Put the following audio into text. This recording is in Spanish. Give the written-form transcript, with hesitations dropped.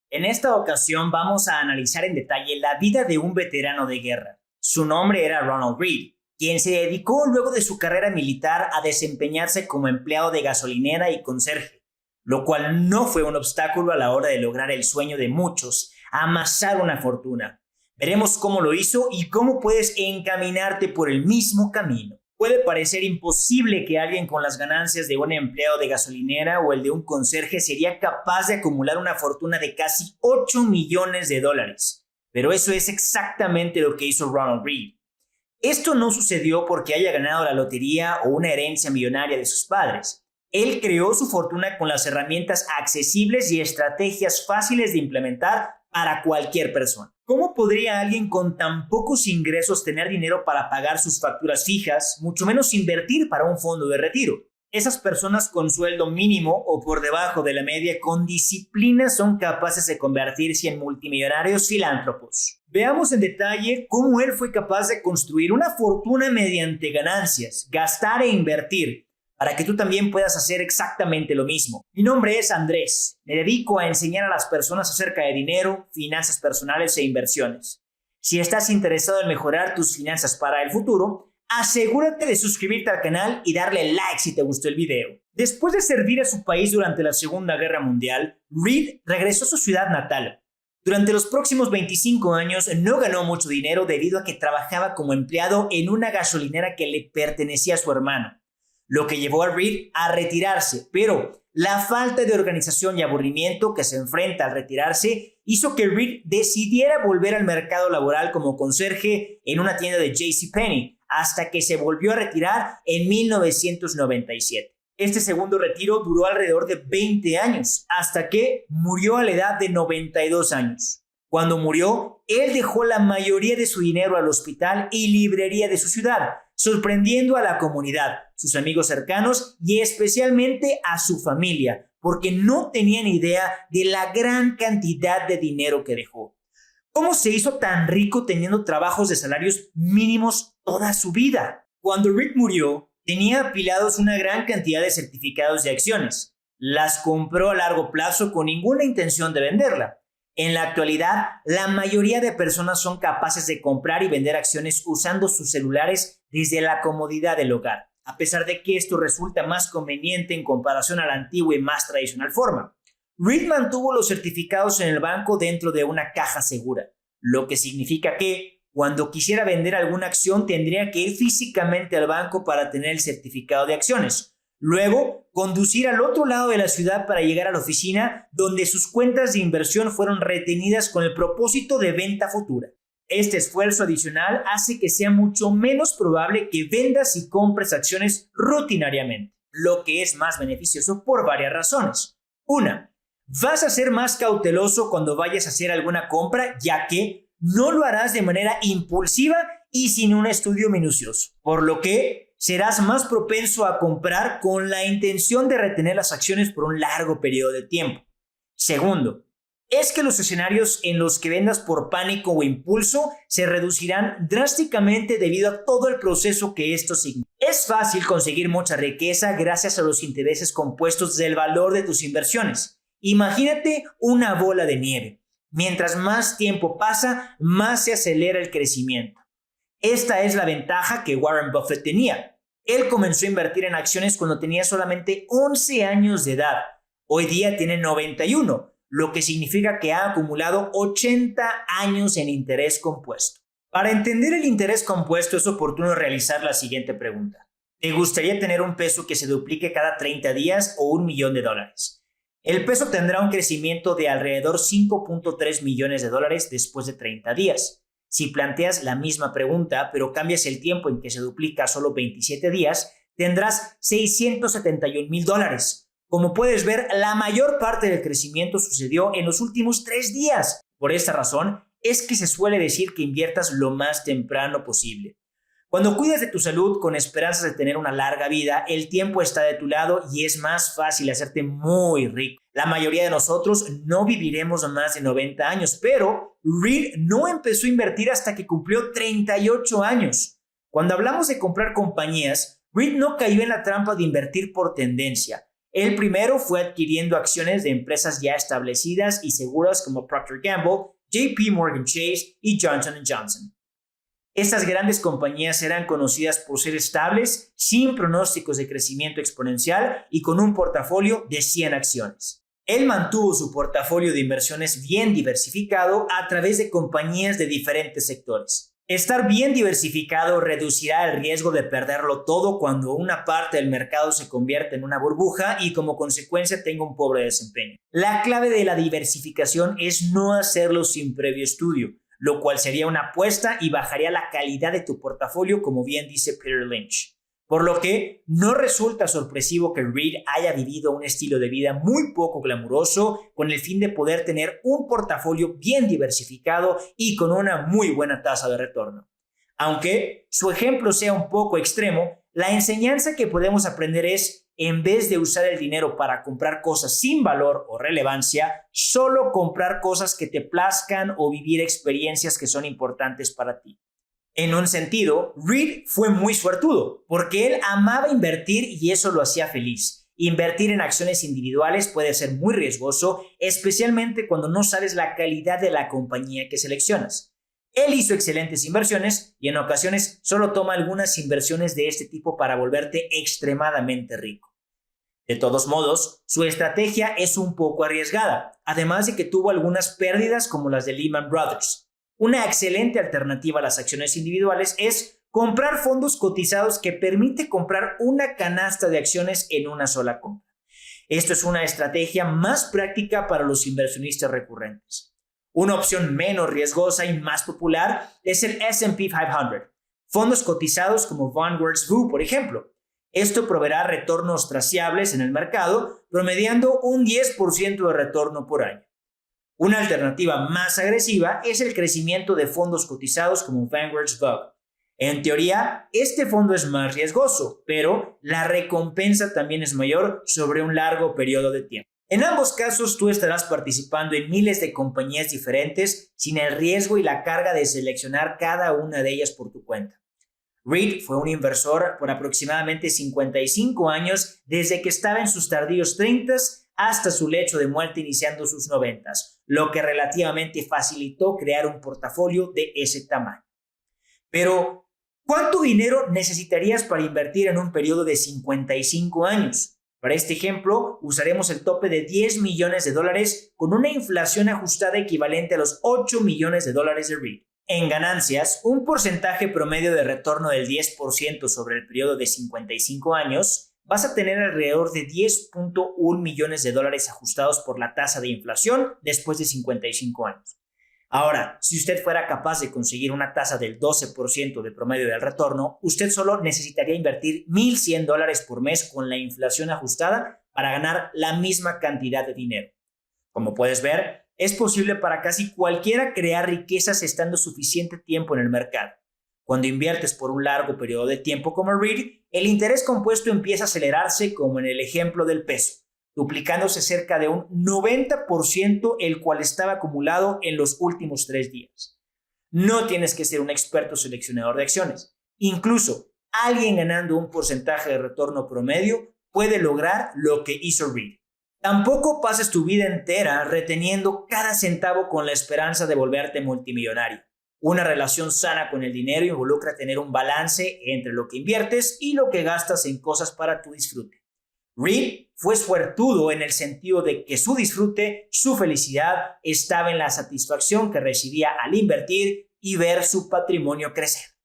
En esta ocasión vamos a analizar en detalle la vida de un veterano de guerra. Su nombre era Ronald Read, quien se dedicó luego de su carrera militar a desempeñarse como empleado de gasolinera y conserje, lo cual no fue un obstáculo a la hora de lograr el sueño de muchos, amasar una fortuna. Veremos cómo lo hizo y cómo puedes encaminarte por el mismo camino. Puede parecer imposible que alguien con las ganancias de un empleado de gasolinera o el de un conserje sería capaz de acumular una fortuna de casi 8 millones de dólares. Pero eso es exactamente lo que hizo Ronald Read. Esto no sucedió porque haya ganado la lotería o una herencia millonaria de sus padres. Él creó su fortuna con las herramientas accesibles y estrategias fáciles de implementar para cualquier persona. ¿Cómo podría alguien con tan pocos ingresos tener dinero para pagar sus facturas fijas, mucho menos invertir para un fondo de retiro? Esas personas con sueldo mínimo o por debajo de la media con disciplina son capaces de convertirse en multimillonarios filántropos. Veamos en detalle cómo él fue capaz de construir una fortuna mediante ganancias, gastar e invertir, para que tú también puedas hacer exactamente lo mismo. Mi nombre es Andrés. Me dedico a enseñar a las personas acerca de dinero, finanzas personales e inversiones. Si estás interesado en mejorar tus finanzas para el futuro, asegúrate de suscribirte al canal y darle like si te gustó el video. Después de servir a su país durante la Segunda Guerra Mundial, Read regresó a su ciudad natal. Durante los próximos 25 años no ganó mucho dinero debido a que trabajaba como empleado en una gasolinera que le pertenecía a su hermano, lo que llevó a Read a retirarse, pero la falta de organización y aburrimiento que se enfrenta al retirarse hizo que Read decidiera volver al mercado laboral como conserje en una tienda de JCPenney, hasta que se volvió a retirar en 1997. Este segundo retiro duró alrededor de 20 años, hasta que murió a la edad de 92 años. Cuando murió, él dejó la mayoría de su dinero al hospital y librería de su ciudad, sorprendiendo a la comunidad, sus amigos cercanos y especialmente a su familia, porque no tenían idea de la gran cantidad de dinero que dejó. ¿Cómo se hizo tan rico teniendo trabajos de salarios mínimos toda su vida? Cuando Read murió, tenía apilados una gran cantidad de certificados de acciones. Las compró a largo plazo con ninguna intención de venderla. En la actualidad, la mayoría de personas son capaces de comprar y vender acciones usando sus celulares desde la comodidad del hogar, a pesar de que esto resulta más conveniente en comparación a la antigua y más tradicional forma. Read mantuvo los certificados en el banco dentro de una caja segura, lo que significa que, cuando quisiera vender alguna acción, tendría que ir físicamente al banco para tener el certificado de acciones. Luego, conducir al otro lado de la ciudad para llegar a la oficina, donde sus cuentas de inversión fueron retenidas con el propósito de venta futura. Este esfuerzo adicional hace que sea mucho menos probable que vendas y compres acciones rutinariamente, lo que es más beneficioso por varias razones. Una, vas a ser más cauteloso cuando vayas a hacer alguna compra, ya que no lo harás de manera impulsiva y sin un estudio minucioso, por lo que serás más propenso a comprar con la intención de retener las acciones por un largo periodo de tiempo. Segundo, es que los escenarios en los que vendas por pánico o impulso se reducirán drásticamente debido a todo el proceso que esto significa. Es fácil conseguir mucha riqueza gracias a los intereses compuestos del valor de tus inversiones. Imagínate una bola de nieve. Mientras más tiempo pasa, más se acelera el crecimiento. Esta es la ventaja que Warren Buffett tenía. Él comenzó a invertir en acciones cuando tenía solamente 11 años de edad. Hoy día tiene 91, lo que significa que ha acumulado 80 años en interés compuesto. Para entender el interés compuesto es oportuno realizar la siguiente pregunta. ¿Te gustaría tener un peso que se duplique cada 30 días o $1.000.000? El peso tendrá un crecimiento de alrededor 5.3 millones de dólares después de 30 días. Si planteas la misma pregunta, pero cambias el tiempo en que se duplica a solo 27 días, tendrás $671,000. Como puedes ver, la mayor parte del crecimiento sucedió en los últimos 3 días. Por esta razón, es que se suele decir que inviertas lo más temprano posible. Cuando cuidas de tu salud con esperanzas de tener una larga vida, el tiempo está de tu lado y es más fácil hacerte muy rico. La mayoría de nosotros no viviremos más de 90 años, pero Read no empezó a invertir hasta que cumplió 38 años. Cuando hablamos de comprar compañías, Read no cayó en la trampa de invertir por tendencia. El primero fue adquiriendo acciones de empresas ya establecidas y seguras como Procter & Gamble, JP Morgan Chase y Johnson & Johnson. Estas grandes compañías eran conocidas por ser estables, sin pronósticos de crecimiento exponencial y con un portafolio de 100 acciones. Él mantuvo su portafolio de inversiones bien diversificado a través de compañías de diferentes sectores. Estar bien diversificado reducirá el riesgo de perderlo todo cuando una parte del mercado se convierte en una burbuja y como consecuencia tenga un pobre desempeño. La clave de la diversificación es no hacerlo sin previo estudio, lo cual sería una apuesta y bajaría la calidad de tu portafolio, como bien dice Peter Lynch. Por lo que no resulta sorpresivo que Reed haya vivido un estilo de vida muy poco glamuroso con el fin de poder tener un portafolio bien diversificado y con una muy buena tasa de retorno. Aunque su ejemplo sea un poco extremo, la enseñanza que podemos aprender es, en vez de usar el dinero para comprar cosas sin valor o relevancia, solo comprar cosas que te plazcan o vivir experiencias que son importantes para ti. En un sentido, Reed fue muy suertudo, porque él amaba invertir y eso lo hacía feliz. Invertir en acciones individuales puede ser muy riesgoso, especialmente cuando no sabes la calidad de la compañía que seleccionas. Él hizo excelentes inversiones y en ocasiones solo toma algunas inversiones de este tipo para volverte extremadamente rico. De todos modos, su estrategia es un poco arriesgada, además de que tuvo algunas pérdidas como las de Lehman Brothers. Una excelente alternativa a las acciones individuales es comprar fondos cotizados que permite comprar una canasta de acciones en una sola compra. Esto es una estrategia más práctica para los inversionistas recurrentes. Una opción menos riesgosa y más popular es el S&P 500, fondos cotizados como Vanguard's VU, por ejemplo. Esto proveerá retornos traciables en el mercado, promediando un 10% de retorno por año. Una alternativa más agresiva es el crecimiento de fondos cotizados como Vanguard's VUG. En teoría, este fondo es más riesgoso, pero la recompensa también es mayor sobre un largo periodo de tiempo. En ambos casos, tú estarás participando en miles de compañías diferentes sin el riesgo y la carga de seleccionar cada una de ellas por tu cuenta. Reed fue un inversor por aproximadamente 55 años desde que estaba en sus tardíos 30s hasta su lecho de muerte iniciando sus 90s, lo que relativamente facilitó crear un portafolio de ese tamaño. Pero, ¿cuánto dinero necesitarías para invertir en un periodo de 55 años? Para este ejemplo, usaremos el tope de $10 millones con una inflación ajustada equivalente a los $8 millones de Reed. En ganancias, un porcentaje promedio de retorno del 10% sobre el periodo de 55 años, vas a tener alrededor de $10.1 millones ajustados por la tasa de inflación después de 55 años. Ahora, si usted fuera capaz de conseguir una tasa del 12% de promedio del retorno, usted solo necesitaría invertir $1,100 por mes con la inflación ajustada para ganar la misma cantidad de dinero. Como puedes ver, es posible para casi cualquiera crear riquezas estando suficiente tiempo en el mercado. Cuando inviertes por un largo periodo de tiempo como Reed, el interés compuesto empieza a acelerarse como en el ejemplo del peso, duplicándose cerca de un 90% el cual estaba acumulado en los últimos 3 días. No tienes que ser un experto seleccionador de acciones. Incluso alguien ganando un porcentaje de retorno promedio puede lograr lo que hizo Reed. Tampoco pases tu vida entera reteniendo cada centavo con la esperanza de volverte multimillonario. Una relación sana con el dinero involucra tener un balance entre lo que inviertes y lo que gastas en cosas para tu disfrute. Reed fue suertudo en el sentido de que su disfrute, su felicidad, estaba en la satisfacción que recibía al invertir y ver su patrimonio crecer.